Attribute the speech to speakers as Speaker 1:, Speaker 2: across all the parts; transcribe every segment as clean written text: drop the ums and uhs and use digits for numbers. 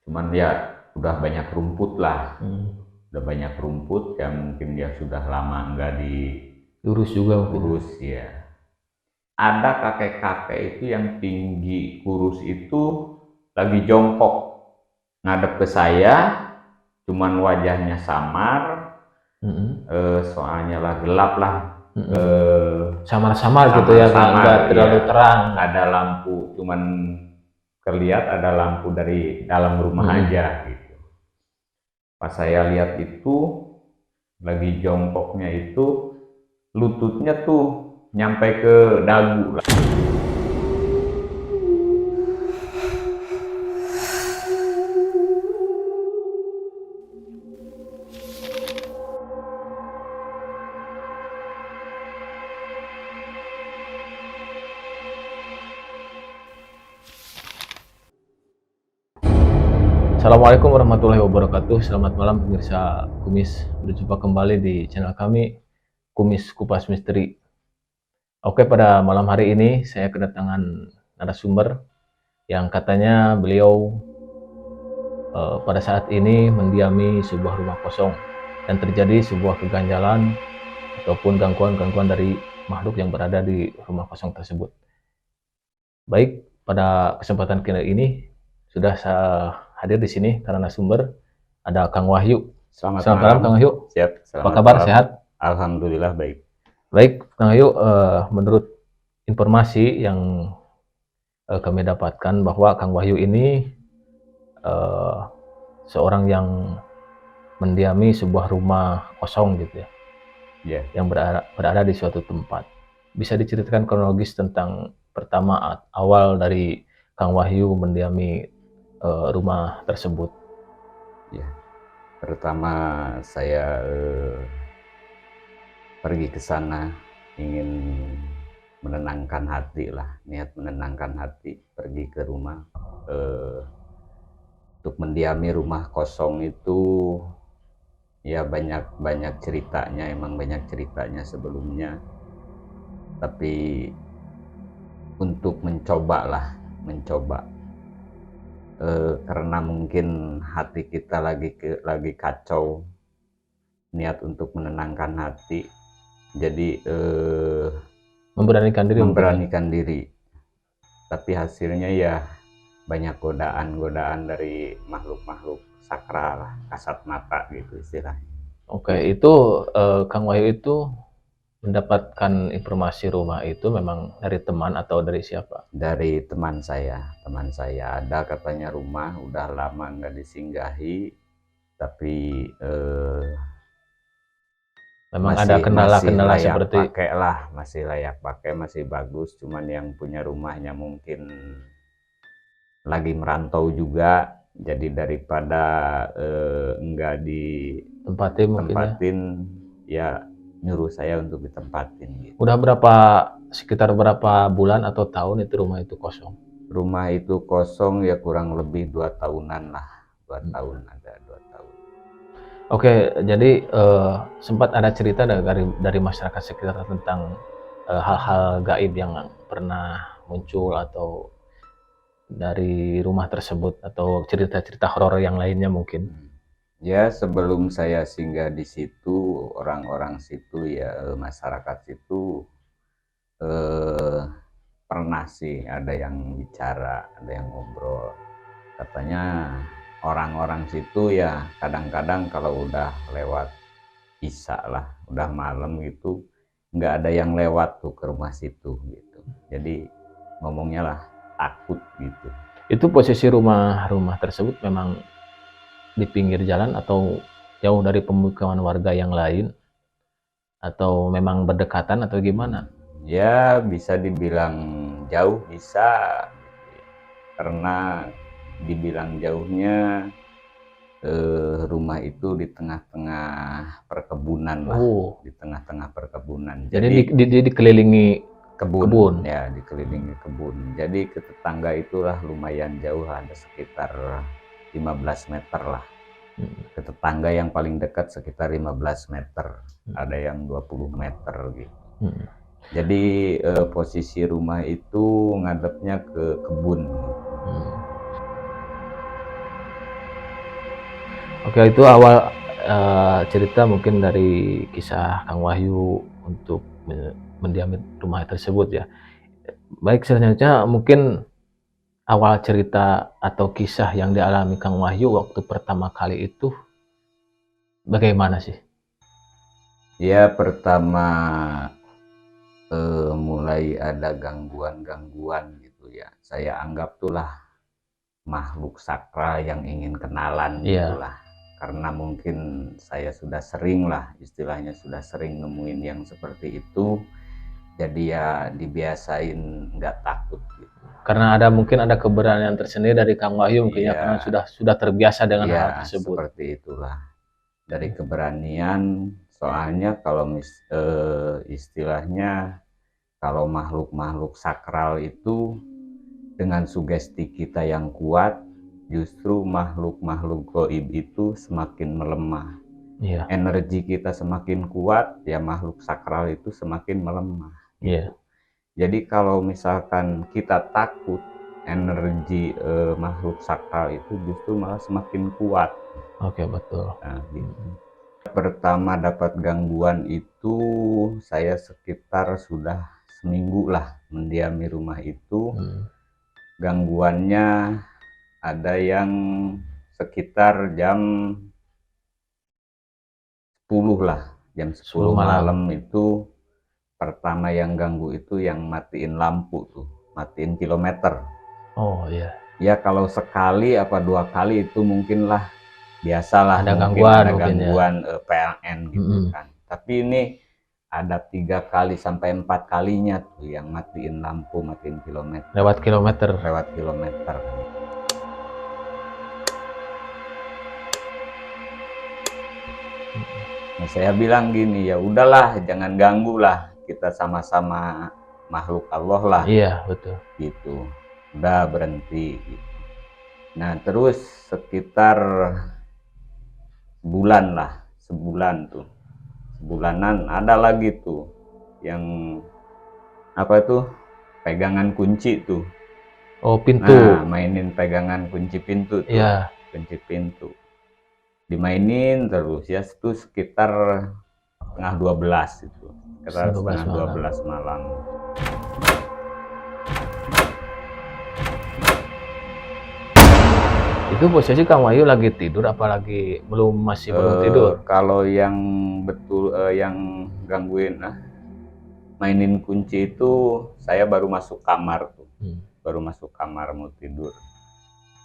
Speaker 1: Cuman ya udah banyak rumput lah.
Speaker 2: Hmm.
Speaker 1: Udah banyak rumput yang mungkin dia sudah lama nggak
Speaker 2: Lurus juga mungkin.
Speaker 1: diurus ya. Ada kakek-kakek itu yang tinggi kurus itu lagi jongkok ngadep ke saya, cuman wajahnya samar, soalnya lah gelap lah,
Speaker 2: Samar-samar gitu ya, nggak terlalu
Speaker 1: ya.
Speaker 2: terang.
Speaker 1: Ada lampu, cuman terlihat ada lampu dari dalam rumah aja gitu. Pas saya lihat itu lagi jongkoknya itu lututnya tuh nyampe ke dagu.
Speaker 2: Assalamualaikum warahmatullahi wabarakatuh. Selamat malam pemirsa Kumis. Berjumpa kembali di channel kami, Kumis Kupas Misteri. Oke, pada malam hari ini saya kedatangan narasumber yang katanya beliau pada saat ini mendiami sebuah rumah kosong dan terjadi sebuah keganjalan ataupun gangguan-gangguan dari makhluk yang berada di rumah kosong tersebut. Baik, pada kesempatan kali ini sudah saya hadir di sini karena narasumber ada Kang Wahyu.
Speaker 1: Selamat
Speaker 2: malam Kang Wahyu.
Speaker 1: Siap.
Speaker 2: Apa kabar?
Speaker 1: Malam.
Speaker 2: Sehat?
Speaker 1: Alhamdulillah baik.
Speaker 2: Baik, Kang Wahyu, menurut informasi yang kami dapatkan bahwa Kang Wahyu ini seorang yang mendiami sebuah rumah kosong gitu ya, yang berada di suatu tempat. Bisa diceritakan kronologis tentang pertama awal dari Kang Wahyu mendiami rumah tersebut?
Speaker 1: Ya, pertama saya pergi ke sana ingin menenangkan hati lah, niat menenangkan hati, pergi ke rumah untuk mendiami rumah kosong itu. Ya banyak ceritanya, emang banyak ceritanya sebelumnya, tapi untuk mencoba karena mungkin hati kita lagi kacau, niat untuk menenangkan hati, jadi memberanikan diri, tapi hasilnya ya banyak godaan dari makhluk-makhluk sakral lah, kasat mata gitu istilahnya.
Speaker 2: Oke, itu Kang Wahyu itu mendapatkan informasi rumah itu memang dari teman atau dari siapa?
Speaker 1: Dari teman saya ada katanya rumah udah lama nggak disinggahi, tapi
Speaker 2: memang ada kendala-kendala seperti
Speaker 1: pakai lah, masih layak pakai, masih bagus, cuman yang punya rumahnya mungkin lagi merantau juga, jadi daripada enggak ditempatin ya nyuruh saya untuk ditempatin gitu.
Speaker 2: Udah sekitar berapa bulan atau tahun itu rumah itu kosong?
Speaker 1: Rumah itu kosong ya kurang lebih 2 tahunan lah, 2 tahun, ada 2 tahun.
Speaker 2: Oke, jadi sempat ada cerita dari masyarakat sekitar tentang hal-hal gaib yang pernah muncul atau dari rumah tersebut atau cerita-cerita horor yang lainnya mungkin?
Speaker 1: Ya sebelum saya singgah di situ, orang-orang situ ya, masyarakat situ pernah sih ada yang bicara, ada yang ngobrol. Katanya orang-orang situ ya kadang-kadang kalau udah lewat isya lah, udah malam gitu, nggak ada yang lewat tuh ke rumah situ gitu. Jadi ngomongnya lah takut gitu.
Speaker 2: Itu posisi rumah tersebut memang di pinggir jalan atau jauh dari pemukiman warga yang lain? Atau memang berdekatan atau gimana?
Speaker 1: Ya bisa dibilang jauh bisa, karena dibilang jauhnya rumah itu di tengah-tengah perkebunan lah. Di tengah-tengah perkebunan.
Speaker 2: Jadi dikelilingi kebun.
Speaker 1: Ya, dikelilingi kebun. Jadi ke tetangga itulah lumayan jauh, ada sekitar 15 meter lah. Ke tetangga yang paling dekat sekitar 15 meter. Ada yang 20 meter gitu. Jadi posisi rumah itu ngadepnya ke kebun.
Speaker 2: Oke, itu awal cerita mungkin dari kisah Kang Wahyu untuk mendiami rumah tersebut ya. Baik, selanjutnya mungkin awal cerita atau kisah yang dialami Kang Wahyu waktu pertama kali itu bagaimana sih?
Speaker 1: Ya pertama mulai ada gangguan-gangguan gitu ya. Saya anggap itulah makhluk sakral yang ingin kenalan
Speaker 2: Iya,
Speaker 1: gitulah. Karena mungkin saya sudah sering lah, istilahnya sudah sering nemuin yang seperti itu. Jadi ya dibiasain nggak takut gitu.
Speaker 2: karena mungkin ada keberanian tersendiri dari Kang Wahyu mungkin ya, karena
Speaker 1: Iya,
Speaker 2: sudah terbiasa dengan hal
Speaker 1: iya
Speaker 2: tersebut.
Speaker 1: seperti itulah. Dari keberanian, soalnya kalau istilahnya kalau makhluk-makhluk sakral itu dengan sugesti kita yang kuat, justru makhluk-makhluk gaib itu semakin melemah.
Speaker 2: Iya,
Speaker 1: Energi kita semakin kuat, ya makhluk sakral itu semakin melemah
Speaker 2: iya.
Speaker 1: gitu. Jadi kalau misalkan kita takut, energi makhluk sakral itu justru malah semakin kuat.
Speaker 2: Oke, betul.
Speaker 1: Nah, gitu. Pertama dapat gangguan itu saya sekitar sudah seminggu lah mendiami rumah itu.
Speaker 2: Hmm.
Speaker 1: Gangguannya ada yang sekitar jam 10 lah, jam
Speaker 2: 10
Speaker 1: 10
Speaker 2: malam.
Speaker 1: malam itu pertama yang ganggu itu yang matiin lampu tuh, matiin kilometer.
Speaker 2: Oh iya,
Speaker 1: Ya kalau sekali apa 2 kali itu mungkin lah, biasalah
Speaker 2: ada
Speaker 1: mungkin
Speaker 2: gangguan
Speaker 1: ada
Speaker 2: mungkin ya.
Speaker 1: gangguan PLN gitu
Speaker 2: Mm-mm.
Speaker 1: kan. Tapi ini ada 3 kali sampai 4 kalinya tuh yang matiin lampu, matiin kilometer.
Speaker 2: Lewat kilometer.
Speaker 1: Lewat kilometer. Nah, saya bilang gini, ya udahlah, jangan ganggu lah, kita sama-sama makhluk Allah lah,
Speaker 2: Iya, betul.
Speaker 1: gitu. Udah berhenti. Gitu. Nah, terus sekitar sebulan lah, sebulan tuh, sebulanan ada lagi tuh, yang apa tuh, pegangan kunci tuh.
Speaker 2: Oh, pintu.
Speaker 1: Nah, mainin pegangan kunci pintu tuh,
Speaker 2: Iya.
Speaker 1: kunci pintu. Dimainin terus ya, itu sekitar setengah 12 itu, sekitar setengah 12 malam.
Speaker 2: Itu posisi Kang Wahyu lagi tidur apalagi masih belum tidur?
Speaker 1: Kalau yang betul yang gangguin mainin kunci itu saya baru masuk kamar tuh. Baru masuk kamar mau tidur.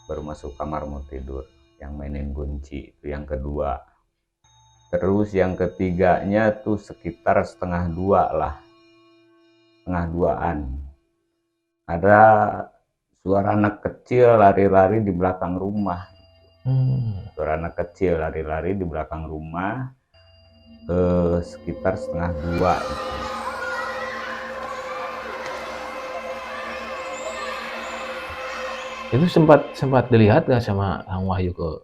Speaker 1: Baru masuk kamar mau tidur. Yang mainin kunci itu yang kedua. Terus yang ketiganya tuh sekitar setengah 2 lah. Setengah 2-an. Ada suara anak kecil lari-lari di belakang rumah. Suara anak kecil lari-lari di belakang rumah sekitar setengah 2.
Speaker 2: Itu sempat dilihat nggak sama Kang Wahyu ke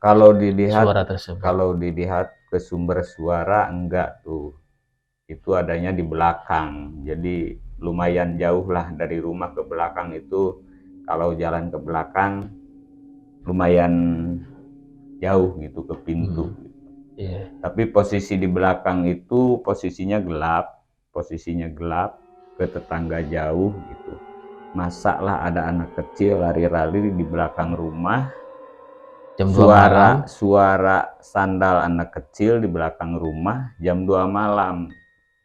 Speaker 1: Kalau dilihat,
Speaker 2: suara tersebut?
Speaker 1: kalau dilihat ke sumber suara enggak tuh, itu adanya di belakang. Jadi lumayan jauh lah dari rumah ke belakang itu. Kalau jalan ke belakang lumayan jauh gitu ke pintu.
Speaker 2: Iya.
Speaker 1: Tapi posisi di belakang itu posisinya gelap ke tetangga jauh gitu. Masa lah ada anak kecil lari-lari di belakang rumah,
Speaker 2: Jam 2 malam.
Speaker 1: suara sandal anak kecil di belakang rumah jam 2 malam.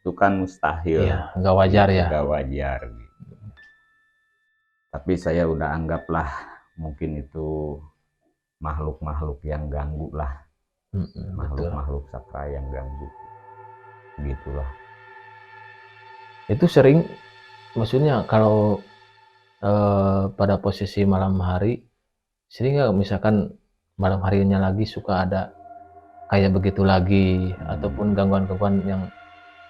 Speaker 1: Itu kan mustahil.
Speaker 2: Iya, nggak wajar
Speaker 1: gitu,
Speaker 2: ya.
Speaker 1: nggak wajar gitu. Tapi saya udah anggaplah mungkin itu makhluk-makhluk yang ganggu lah.
Speaker 2: Betul.
Speaker 1: Makhluk-makhluk sakral yang ganggu. Begitulah.
Speaker 2: Itu sering, maksudnya kalau pada posisi malam hari, sering nggak misalkan malam harinya lagi suka ada kayak begitu lagi, ataupun gangguan-gangguan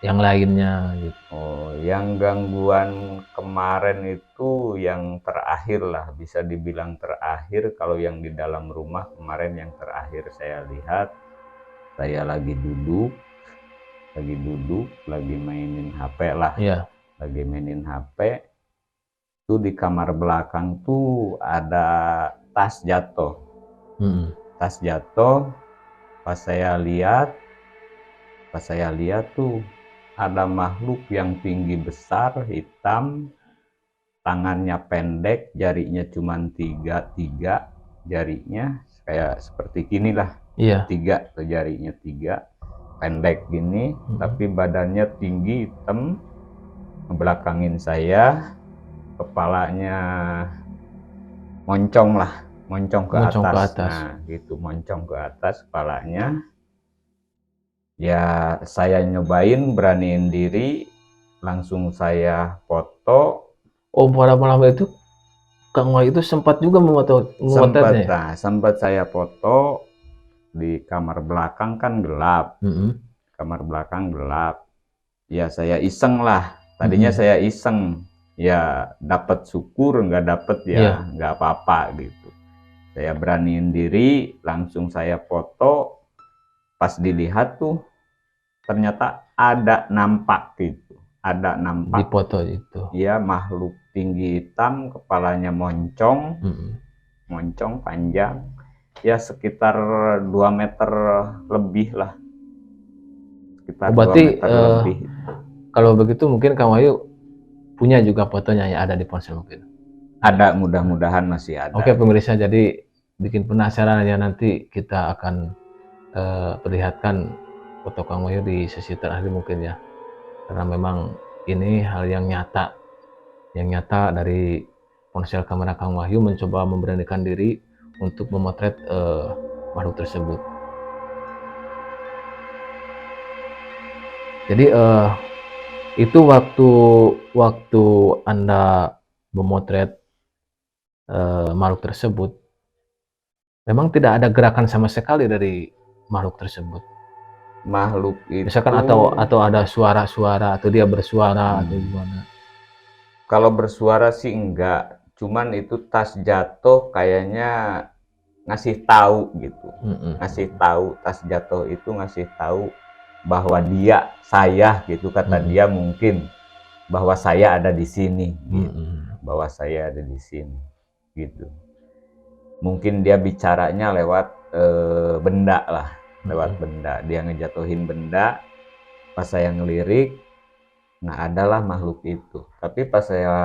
Speaker 2: yang lainnya gitu?
Speaker 1: Oh, yang gangguan kemarin itu yang terakhir lah, bisa dibilang terakhir. Kalau yang di dalam rumah kemarin yang terakhir saya lihat, saya lagi duduk, lagi mainin HP lah.
Speaker 2: Iya.
Speaker 1: Lagi mainin HP, tuh di kamar belakang tuh ada tas jatuh. tas jatuh, pas saya lihat tuh ada makhluk yang tinggi besar, hitam, tangannya pendek, jarinya cuma tiga jarinya, kayak seperti gini lah.
Speaker 2: Iya.
Speaker 1: Tiga tuh jarinya, tiga, pendek gini, tapi badannya tinggi, hitam, ngebelakangin saya, kepalanya moncong lah, moncong ke
Speaker 2: Moncong ke
Speaker 1: atas.
Speaker 2: atas.
Speaker 1: Nah gitu, moncong ke atas kepalanya. Ya saya nyobain beraniin diri, langsung saya foto.
Speaker 2: Oh, pada malam itu Kang Wahyu itu sempat juga memotretnya ya?
Speaker 1: Sempat saya foto di kamar belakang, kan gelap. Kamar belakang gelap. Ya saya iseng lah. Tadinya saya iseng. Ya dapat syukur, nggak dapet ya nggak apa-apa gitu. Saya beraniin diri, langsung saya foto. Pas dilihat tuh ternyata ada nampak gitu. Ada nampak
Speaker 2: Di foto itu.
Speaker 1: ya, makhluk tinggi hitam, kepalanya moncong, moncong panjang, ya sekitar 2 meter lebih lah. Sekitar
Speaker 2: berarti
Speaker 1: 2 meter lebih.
Speaker 2: kalau begitu mungkin Kang Wahyu punya juga fotonya yang ada di ponsel mungkin.
Speaker 1: Ada, mudah-mudahan masih ada.
Speaker 2: Oke pemirsa, jadi bikin penasaran ya, nanti kita akan perlihatkan foto Kang Wahyu di sesi terakhir mungkin ya, karena memang ini hal yang nyata dari ponsel kamera Kang Wahyu mencoba memberanikan diri untuk memotret makhluk tersebut. Jadi itu waktu Anda memotret makhluk tersebut, memang tidak ada gerakan sama sekali dari makhluk tersebut.
Speaker 1: Makhluk itu
Speaker 2: Misalkan atau ada suara-suara atau dia bersuara atau gimana?
Speaker 1: Kalau bersuara sih enggak, cuman itu tas jatuh kayaknya ngasih tahu gitu. Ngasih tahu, tas jatuh itu ngasih tahu bahwa saya gitu, kata dia mungkin, bahwa saya ada di sini gitu. Bahwa saya ada di sini gitu. Mungkin dia bicaranya lewat benda lah, lewat benda. Dia ngejatuhin benda, pas saya ngelirik, nah adalah makhluk itu. Tapi pas saya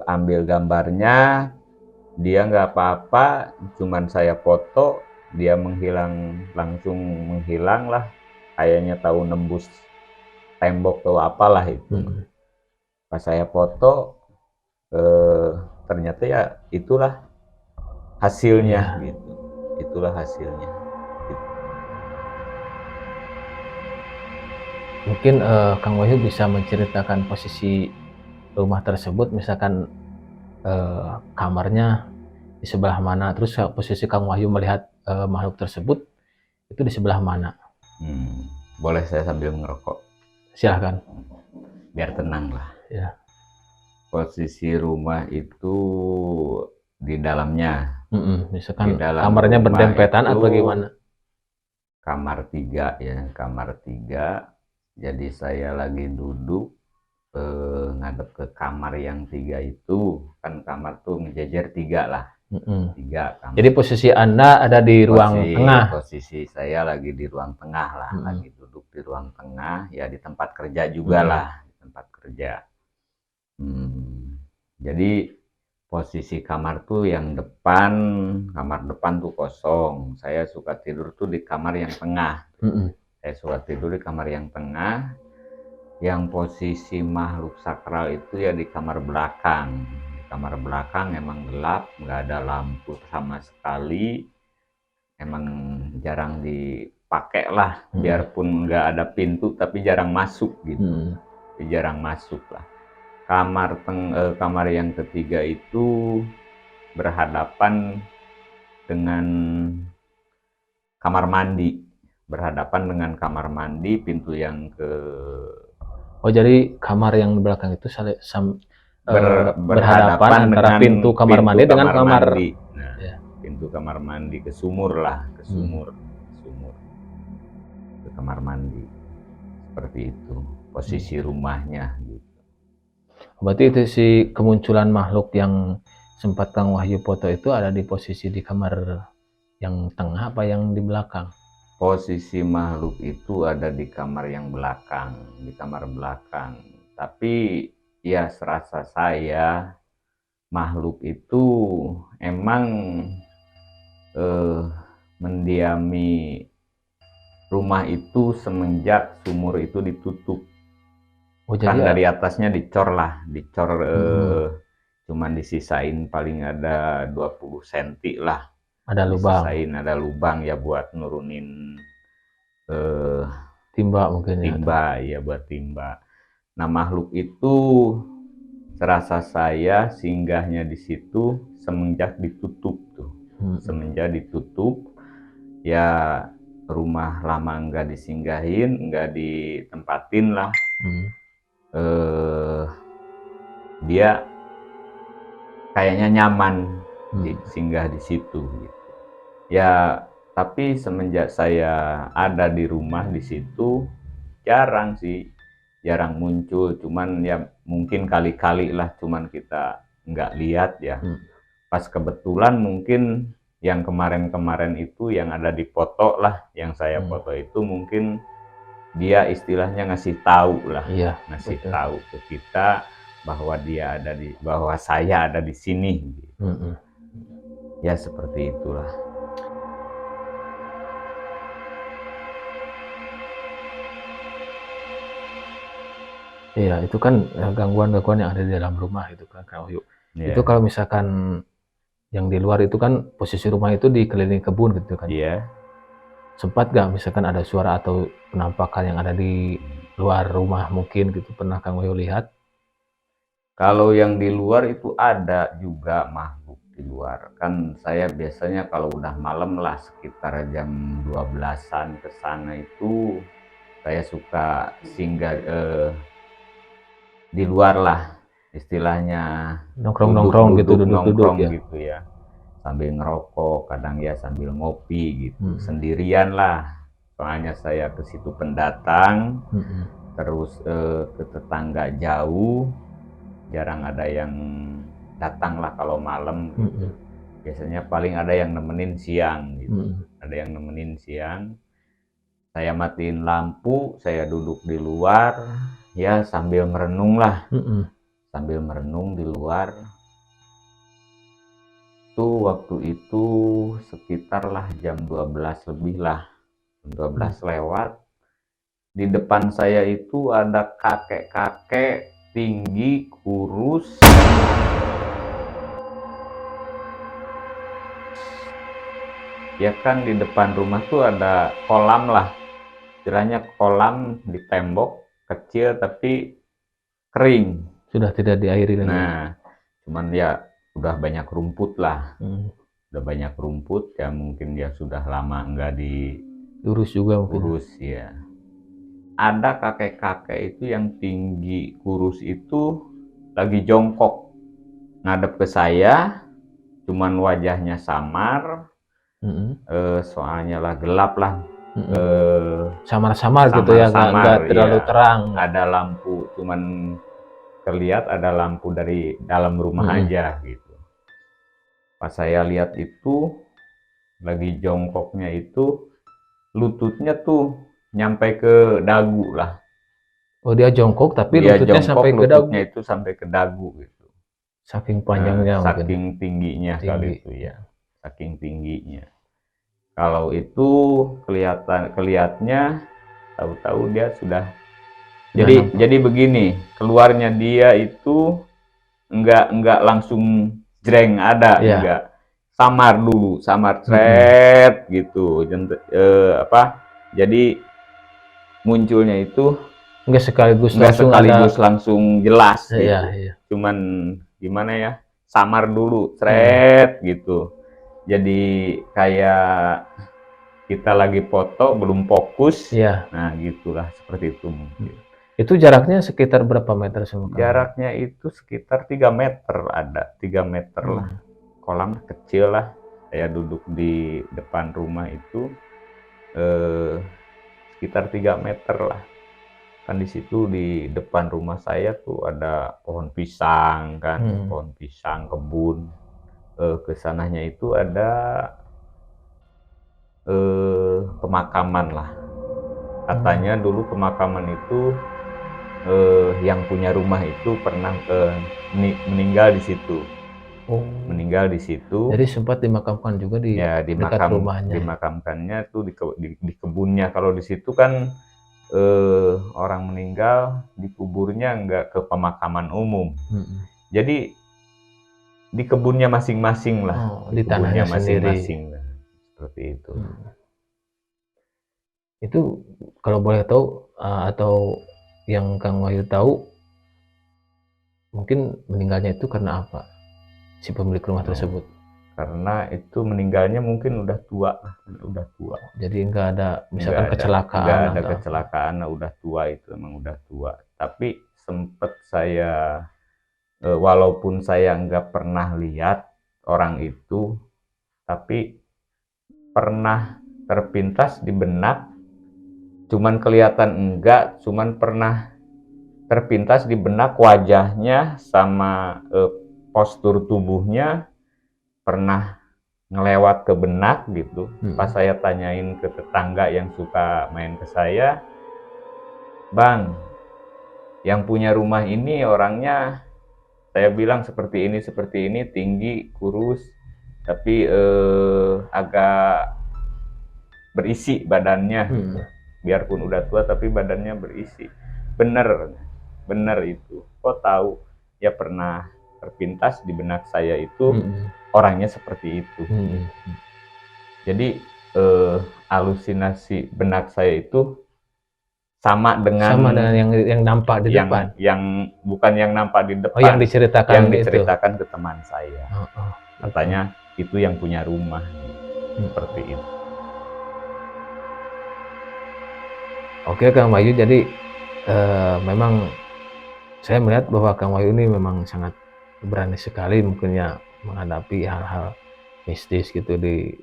Speaker 1: ambil gambarnya, dia nggak apa-apa, cuman saya foto, dia menghilang, langsung menghilang lah, kayaknya tahu nembus tembok atau apalah itu. Pas saya foto, ternyata ya itulah hasilnya gitu, itulah hasilnya.
Speaker 2: Mungkin Kang Wahyu bisa menceritakan posisi rumah tersebut, misalkan kamarnya di sebelah mana, terus posisi Kang Wahyu melihat makhluk tersebut itu di sebelah mana?
Speaker 1: Boleh saya sambil ngerokok?
Speaker 2: Silahkan.
Speaker 1: Biar tenang lah.
Speaker 2: Ya.
Speaker 1: Posisi rumah itu di dalamnya.
Speaker 2: Misalkan
Speaker 1: Di dalam
Speaker 2: kamarnya
Speaker 1: rumah
Speaker 2: berdempetan
Speaker 1: itu
Speaker 2: atau bagaimana?
Speaker 1: Kamar 3 ya, kamar 3. Jadi saya lagi duduk ngadep ke kamar yang 3 itu, kan kamar tuh ngejejer 3 lah. 3 kamar.
Speaker 2: Jadi posisi Anda ada di ruang tengah?
Speaker 1: Posisi saya lagi di ruang tengah lah, lagi duduk di ruang tengah, ya di tempat kerja juga lah, di tempat kerja. Jadi posisi kamar tuh yang depan, kamar depan tuh kosong. Saya suka tidur tuh di kamar yang tengah. Saya suka tidur di kamar yang tengah. Yang posisi makhluk sakral itu ya di kamar belakang. Di kamar belakang emang gelap, nggak ada lampu sama sekali. Emang jarang dipakai lah, biarpun nggak ada pintu tapi jarang masuk gitu. Jarang masuk lah. Kamar yang ketiga itu berhadapan dengan kamar mandi. Berhadapan dengan kamar mandi, pintu yang ke...
Speaker 2: Oh, jadi kamar yang di belakang itu berhadapan antara pintu kamar mandi dengan kamar
Speaker 1: mandi. Nah, pintu kamar mandi ke sumur lah, ke sumur. Ke kamar mandi. Seperti itu posisi rumahnya gitu.
Speaker 2: Berarti itu si kemunculan makhluk yang sempat Kang Wahyu foto itu ada di posisi di kamar Yang tengah apa yang di belakang?
Speaker 1: Posisi makhluk itu ada di kamar yang belakang, di kamar belakang. Tapi ya serasa saya makhluk itu emang eh, mendiami rumah itu semenjak sumur itu ditutup.
Speaker 2: Oh
Speaker 1: Kan
Speaker 2: jadi
Speaker 1: dari atasnya dicor lah, dicor
Speaker 2: mm,
Speaker 1: cuman disisain paling ada 20 cm lah.
Speaker 2: ada lubang,
Speaker 1: Disisain ada lubang ya buat nurunin eh,
Speaker 2: timba mungkin ya.
Speaker 1: timba, ya buat timba. Nah, makhluk itu serasa saya singgahnya di situ semenjak ditutup tuh. Semenjak ditutup, ya rumah lama nggak disinggahin, nggak ditempatin lah. Eh, dia kayaknya nyaman singgah di situ gitu. Ya, tapi semenjak saya ada di rumah di situ jarang sih, jarang muncul. Cuman ya mungkin kali-kali lah, cuman kita nggak lihat ya. Pas kebetulan mungkin yang kemarin-kemarin itu yang ada di foto lah, yang saya foto itu mungkin dia istilahnya ngasih tahu lah,
Speaker 2: Iya,
Speaker 1: ngasih
Speaker 2: betul.
Speaker 1: tahu ke kita bahwa bahwa saya ada di sini. Ya seperti itulah.
Speaker 2: Iya, itu kan gangguan-gangguan yang ada di dalam rumah itu kan, Kak Wahyu. Itu
Speaker 1: Yeah.
Speaker 2: kalau misalkan yang di luar itu kan posisi rumah itu dikelilingi kebun gitu kan.
Speaker 1: Iya.
Speaker 2: Sempat gak misalkan ada suara atau penampakan yang ada di luar rumah mungkin gitu, pernah Kang Wahyu lihat?
Speaker 1: Kalau yang di luar itu ada juga makhluk di luar. Kan saya biasanya kalau udah malam lah sekitar jam 12-an ke sana itu saya suka singgah di luar lah, istilahnya
Speaker 2: Nongkrong-nongkrong gitu,
Speaker 1: duduk-duduk
Speaker 2: duduk-duduk
Speaker 1: nongkrong
Speaker 2: ya.
Speaker 1: gitu ya. Sambil ngerokok, kadang ya sambil ngopi gitu. Sendirian lah. Soalnya saya ke situ pendatang, terus ke tetangga jauh, jarang ada yang datang lah kalau malam gitu. Biasanya paling ada yang nemenin siang gitu. Ada yang nemenin siang. Saya matiin lampu, saya duduk di luar, ya sambil merenung lah. Sambil merenung di luar. Waktu itu sekitar lah jam 12 lebih lah. 12 lewat. Di depan saya itu ada kakek-kakek tinggi, kurus. Ya kan di depan rumah tuh ada kolam lah. Istilahnya kolam di tembok kecil tapi kering.
Speaker 2: Sudah tidak diairi lagi.
Speaker 1: Nah, cuman ya udah banyak rumput lah. Udah banyak rumput ya, mungkin dia sudah lama nggak
Speaker 2: Lurus juga mungkin.
Speaker 1: diurus ya. Ada kakek-kakek itu yang tinggi kurus itu lagi jongkok ngadep ke saya, cuman wajahnya samar. Soalnya lah gelap lah,
Speaker 2: samar-samar gitu ya, nggak terlalu
Speaker 1: ya.
Speaker 2: terang.
Speaker 1: Ada lampu, cuman terlihat ada lampu dari dalam rumah aja gitu. Pas saya lihat itu lagi jongkoknya itu lututnya tuh nyampe ke dagu lah.
Speaker 2: Oh dia jongkok tapi
Speaker 1: Dia
Speaker 2: lututnya
Speaker 1: jongkok,
Speaker 2: sampai ke dagu.
Speaker 1: lututnya itu sampai ke dagu gitu.
Speaker 2: Saking panjangnya mungkin.
Speaker 1: Saking tingginya kali itu ya. Saking tingginya. Kalau itu kelihatannya tahu-tahu dia sudah. Jadi begini, keluarnya dia itu enggak langsung jreng ada, enggak. Samar dulu, samar cret gitu. Jadi munculnya itu
Speaker 2: enggak sekaligus
Speaker 1: langsung jelas gitu.
Speaker 2: Iya.
Speaker 1: Cuman gimana ya, samar dulu cret gitu. Jadi kayak kita lagi foto belum fokus. Nah gitulah, seperti itu mungkin.
Speaker 2: Itu jaraknya sekitar berapa meter sama kamu?
Speaker 1: Jaraknya itu sekitar 3 meter, ada 3 meter lah. Kolam kecil lah. Saya duduk di depan rumah itu sekitar 3 meter lah. Kan di situ di depan rumah saya tuh ada pohon pisang kan, pohon pisang, kebun. Kesananya itu ada pemakaman lah. Katanya dulu pemakaman itu yang punya rumah itu pernah meninggal di situ.
Speaker 2: Oh.
Speaker 1: Meninggal di situ.
Speaker 2: Jadi sempat dimakamkan juga di
Speaker 1: Ya,
Speaker 2: dekat rumahnya.
Speaker 1: dimakamkannya tuh di kebunnya. Kalau di situ kan orang meninggal dikuburnya nggak ke pemakaman umum. Jadi di kebunnya masing-masing lah.
Speaker 2: Oh, di tanahnya sendiri.
Speaker 1: Lah. Seperti itu.
Speaker 2: Itu kalau boleh tahu atau yang Kang Wahyu tahu, mungkin meninggalnya itu karena apa si pemilik rumah tersebut?
Speaker 1: Karena itu meninggalnya mungkin udah tua.
Speaker 2: Jadi nggak ada misalkan kecelakaan.
Speaker 1: Nggak ada kecelakaan, udah tua itu, emang udah tua. Tapi sempet saya, walaupun saya nggak pernah lihat orang itu, tapi pernah terpintas di benak, cuman kelihatan enggak, cuman pernah terpintas di benak wajahnya sama postur tubuhnya pernah ngelewat ke benak gitu. Pas saya tanyain ke tetangga yang suka main ke saya, "Bang, yang punya rumah ini orangnya," saya bilang, seperti ini, tinggi, kurus, tapi agak berisi badannya. Biarpun udah tua tapi badannya berisi. Bener itu. Kok tahu? Ya pernah terpintas di benak saya itu orangnya seperti itu. Jadi halusinasi benak saya itu sama dengan
Speaker 2: yang nampak di depan.
Speaker 1: Yang bukan yang nampak di depan.
Speaker 2: Oh, yang diceritakan
Speaker 1: ke teman saya. Katanya itu yang punya rumah. Seperti itu.
Speaker 2: Oke Kang Wahyu, jadi memang saya melihat bahwa Kang Wahyu ini memang sangat berani sekali mungkin ya menghadapi hal-hal mistis gitu di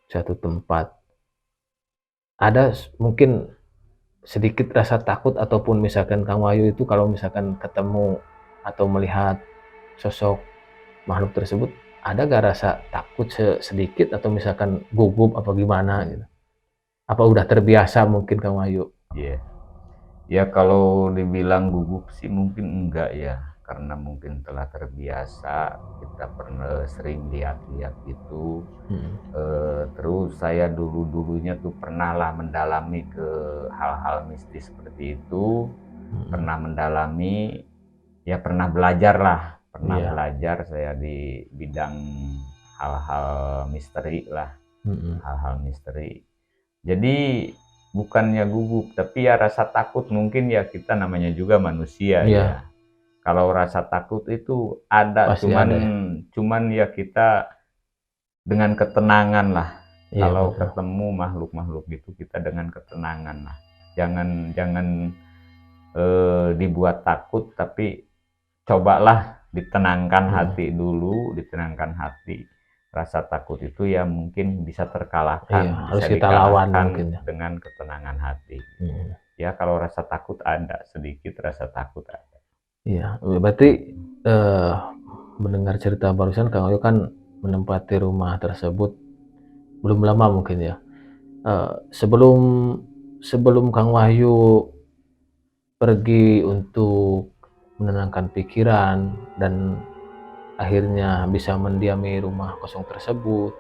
Speaker 2: suatu tempat. Ada mungkin sedikit rasa takut ataupun misalkan Kang Wahyu itu kalau misalkan ketemu atau melihat sosok makhluk tersebut, ada gak rasa takut sedikit atau misalkan gugup apa gimana gitu? Apa udah terbiasa mungkin Kang Wahyu?
Speaker 1: Iya. Ya kalau dibilang gugup sih mungkin enggak ya, karena mungkin telah terbiasa, kita pernah sering lihat-lihat gitu. Terus saya dulunya tuh pernah lah mendalami ke hal-hal mistis seperti itu. Pernah mendalami, ya pernah belajar lah, belajar saya di bidang hal-hal misteri lah. Hal-hal misteri. Jadi bukannya gugup, tapi ya rasa takut mungkin ya, kita namanya juga manusia ya. Kalau rasa takut itu ada, cuman ya kita dengan ketenangan lah. Kalau ketemu makhluk-makhluk gitu kita dengan ketenangan lah. Jangan dibuat takut, tapi cobalah ditenangkan hati dulu, ditenangkan hati. Rasa takut itu ya mungkin bisa terkalahkan,
Speaker 2: harus kita lawan mungkin
Speaker 1: dengan ketenangan hati. Ya kalau rasa takut ada, sedikit rasa takut ada.
Speaker 2: Iya, berarti mendengar cerita barusan Kang Wahyu kan menempati rumah tersebut belum lama mungkin ya. Sebelum Kang Wahyu pergi untuk menenangkan pikiran dan akhirnya bisa mendiami rumah kosong tersebut,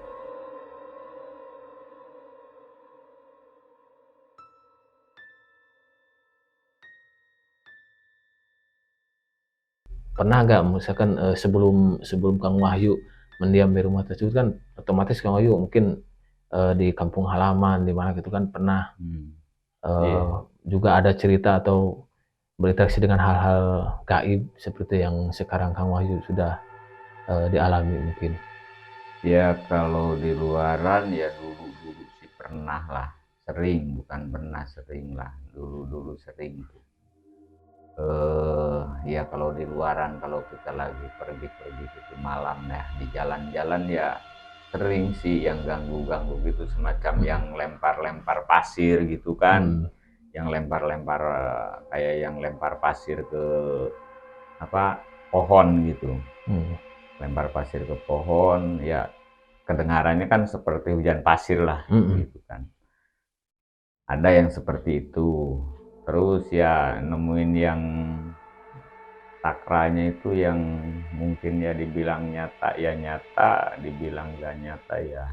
Speaker 2: pernah nggak misalkan sebelum Kang Wahyu mendiami rumah tersebut kan otomatis Kang Wahyu mungkin di kampung halaman di mana gitu kan pernah juga ada cerita atau berinteraksi dengan hal-hal gaib seperti yang sekarang Kang Wahyu sudah dialami mungkin.
Speaker 1: Ya kalau di luaran ya dulu sih pernah lah, sering, bukan pernah, sering lah, dulu sering. Ya kalau di luaran, kalau kita lagi pergi gitu malam ya, di jalan-jalan ya sering sih yang ganggu-ganggu gitu, semacam yang lempar-lempar pasir gitu kan. Yang lempar-lempar kayak yang lempar pasir ke pohon gitu. Lempar pasir ke pohon ya, kedengarannya kan seperti hujan pasir lah, gitu kan. Ada yang seperti itu. Terus ya nemuin yang sakralnya itu yang mungkin ya dibilang nyata ya nyata, dibilang gak nyata ya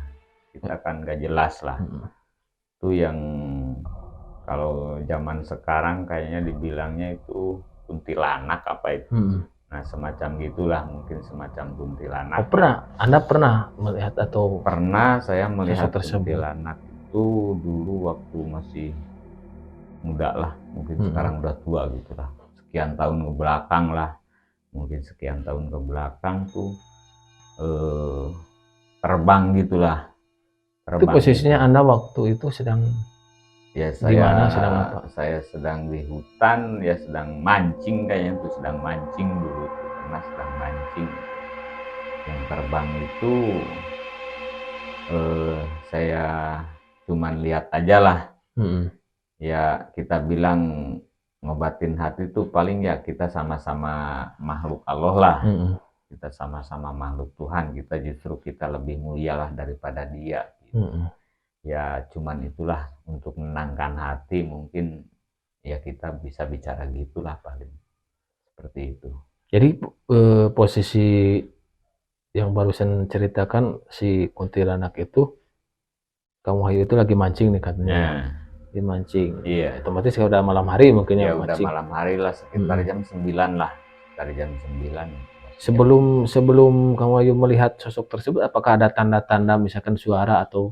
Speaker 1: kita kan gak jelas lah. Itu yang kalau zaman sekarang kayaknya dibilangnya itu kuntilanak apa itu. Nah semacam gitulah, mungkin semacam kuntilanak.
Speaker 2: Anda pernah melihat atau
Speaker 1: Pernah saya melihat
Speaker 2: tersebut?
Speaker 1: kuntilanak itu dulu waktu masih muda lah, mungkin sekarang udah tua gitu lah. Sekian tahun ke belakang lah, mungkin sekian tahun ke belakang tuh terbang gitulah.
Speaker 2: Itu posisinya Anda waktu itu sedang
Speaker 1: Ya
Speaker 2: di mana, sedang apa?
Speaker 1: saya sedang di hutan, ya sedang mancing kayaknya tuh, sedang mancing dulu tuh, karena sedang mancing. Yang terbang itu saya cuman lihat aja lah. Ya kita bilang ngobatin hati itu paling ya kita sama-sama makhluk Allah lah. Kita sama-sama makhluk Tuhan, kita lebih mulia lah daripada dia. Ya cuman itulah untuk menenangkan hati, mungkin ya kita bisa bicara gitulah paling seperti itu.
Speaker 2: Jadi posisi yang barusan ceritakan si kuntilanak itu, Kang Wahyu itu lagi mancing nih katanya. Di mancing.
Speaker 1: Iya.
Speaker 2: Otomatis ya udah malam hari mungkin ya
Speaker 1: udah
Speaker 2: mancing.
Speaker 1: Malam hari lah, sekitar jam 9 lah. Sekitar jam 9.
Speaker 2: Sebelum Kang Wahyu melihat sosok tersebut, apakah ada tanda-tanda misalkan suara atau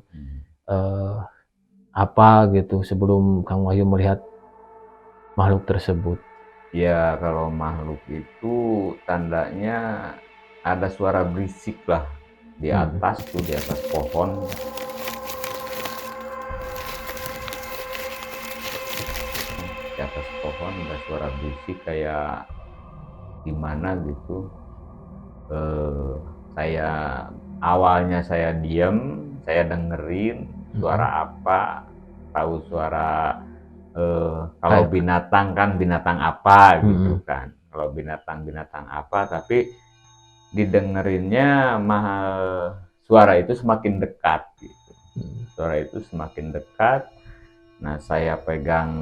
Speaker 2: apa gitu sebelum Kang Wahyu melihat makhluk tersebut?
Speaker 1: Ya kalau makhluk itu tandanya ada suara berisik lah di atas tuh, di atas pohon. Di atas pohon ada suara berisik kayak gimana gitu. Awalnya saya diem, saya dengerin suara apa, tahu suara kalau binatang kan binatang apa gitu kan. Kalau binatang apa, tapi didengerinnya suara itu semakin dekat gitu. Suara itu semakin dekat. Nah saya pegang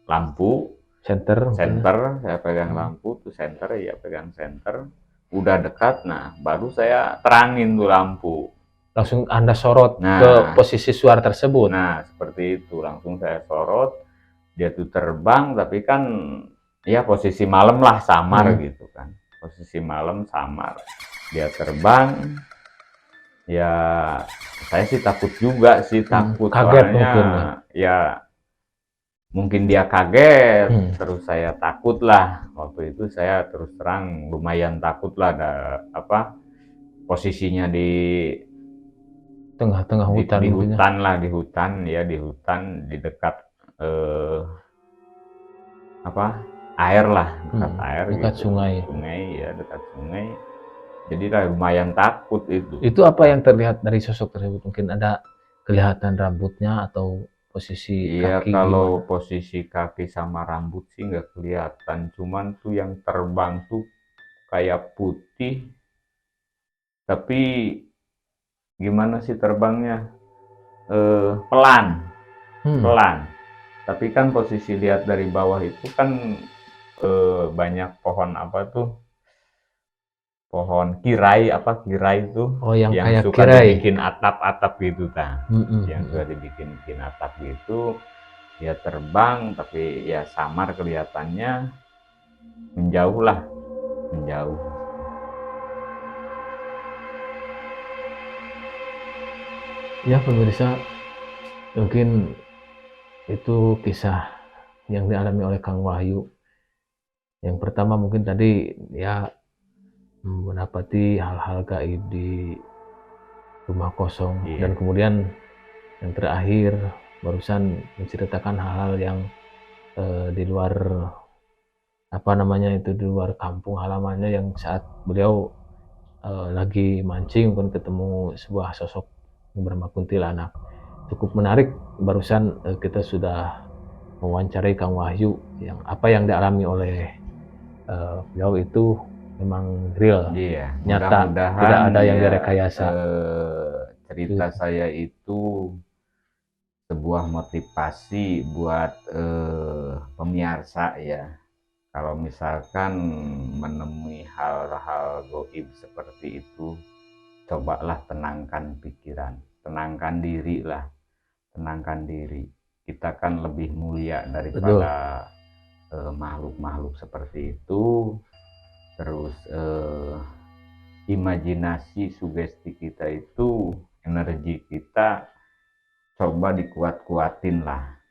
Speaker 1: lampu senter, saya pegang lampu tuh senter, ya pegang senter. Udah dekat, nah baru saya terangin tuh lampu.
Speaker 2: Langsung Anda sorot ke posisi suara tersebut.
Speaker 1: Nah seperti itu, langsung saya sorot. Dia tuh terbang, tapi kan ya posisi malam lah, samar gitu kan. Posisi malam samar, dia terbang. Ya saya sih takut juga sih, takut
Speaker 2: kaget
Speaker 1: soalnya
Speaker 2: mungkin.
Speaker 1: Ya mungkin dia kaget, terus saya takut lah. Waktu itu saya terus terang lumayan takut lah, ada posisinya di
Speaker 2: tengah-tengah hutan,
Speaker 1: di hutan lah, di hutan ya, di hutan di dekat air lah, dekat air,
Speaker 2: dekat
Speaker 1: gitu.
Speaker 2: Sungai
Speaker 1: Ya dekat sungai. Jadi lah lumayan takut itu.
Speaker 2: Itu apa yang terlihat dari sosok tersebut? Mungkin ada kelihatan rambutnya atau posisi kaki?
Speaker 1: Kalau
Speaker 2: gimana?
Speaker 1: posisi kaki sama rambut sih nggak kelihatan, cuman tuh yang terbang tuh kayak putih, tapi gimana sih terbangnya, pelan, tapi kan posisi lihat dari bawah itu kan banyak pohon pohon kirai itu, yang suka dibikin atap-atap gitu yang suka dibikin atap gitu. Dia terbang tapi ya samar kelihatannya, menjauh.
Speaker 2: Ya pemirsa, mungkin itu kisah yang dialami oleh Kang Wahyu. Yang pertama mungkin tadi ya mendapati hal-hal gaib di rumah kosong, dan kemudian yang terakhir barusan menceritakan hal-hal yang di luar di luar kampung halamannya, yang saat beliau lagi mancing mungkin ketemu sebuah sosok yang bernama kuntilanak. Cukup menarik. Barusan kita sudah mewawancarai Kang Wahyu, yang apa yang dialami oleh beliau itu memang real,
Speaker 1: Iya,
Speaker 2: nyata,
Speaker 1: mudah-mudahan
Speaker 2: tidak ada yang
Speaker 1: ya,
Speaker 2: direkayasa.
Speaker 1: cerita saya itu sebuah motivasi buat pemirsa ya. Kalau misalkan menemui hal-hal goib seperti itu, cobalah tenangkan pikiran, tenangkan diri lah, tenangkan diri. Kita kan lebih mulia
Speaker 2: Betul.
Speaker 1: daripada makhluk-makhluk seperti itu. Terus imajinasi sugesti kita itu, energi kita coba dikuat-kuatin lah,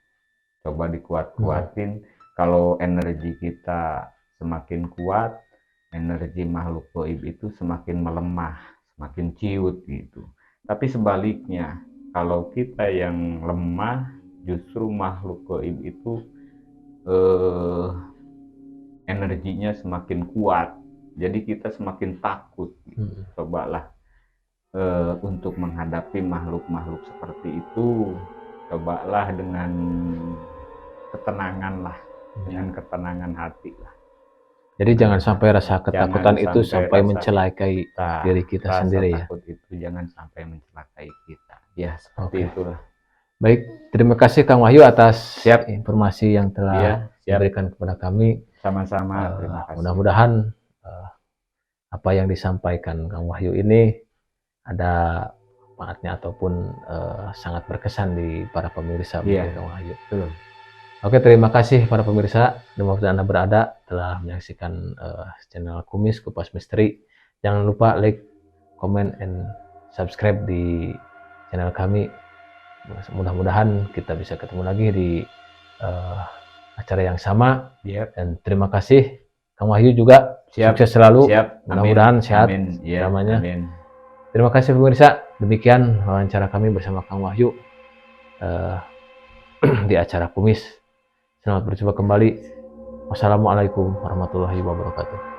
Speaker 1: coba dikuat-kuatin. Kalau energi kita semakin kuat, energi makhluk gaib itu semakin melemah, semakin ciut gitu. Tapi sebaliknya, kalau kita yang lemah, justru makhluk gaib itu energinya semakin kuat. Jadi kita semakin takut gitu. Cobalah untuk menghadapi makhluk-makhluk seperti itu, cobalah dengan ketenangan lah, dengan ketenangan hati lah.
Speaker 2: Jadi jangan sampai rasa ketakutan itu sampai mencelakai diri kita sendiri ya.
Speaker 1: Takut itu jangan sampai mencelakai kita. Ya seperti itulah.
Speaker 2: Baik, terima kasih Kang Wahyu atas informasi yang telah diberikan kepada kami.
Speaker 1: Sama-sama, terima kasih.
Speaker 2: Mudah-mudahan apa yang disampaikan Kang Wahyu ini ada manfaatnya ataupun sangat berkesan di para pemirsa Kang Wahyu.
Speaker 1: Betul.
Speaker 2: Oke, terima kasih para pemirsa dimanapun Anda berada telah menyaksikan channel Kumis Kupas Misteri. Jangan lupa like, comment, and subscribe di channel kami. Mudah-mudahan kita bisa ketemu lagi di acara yang sama. Dan terima kasih Kang Wahyu juga. Sukses selalu. Mudah-mudahan sehat selamanya. Terima kasih pemirsa. Demikian wawancara kami bersama Kang Wahyu di acara Kumis. Selamat berjumpa kembali. Wassalamualaikum warahmatullahi wabarakatuh.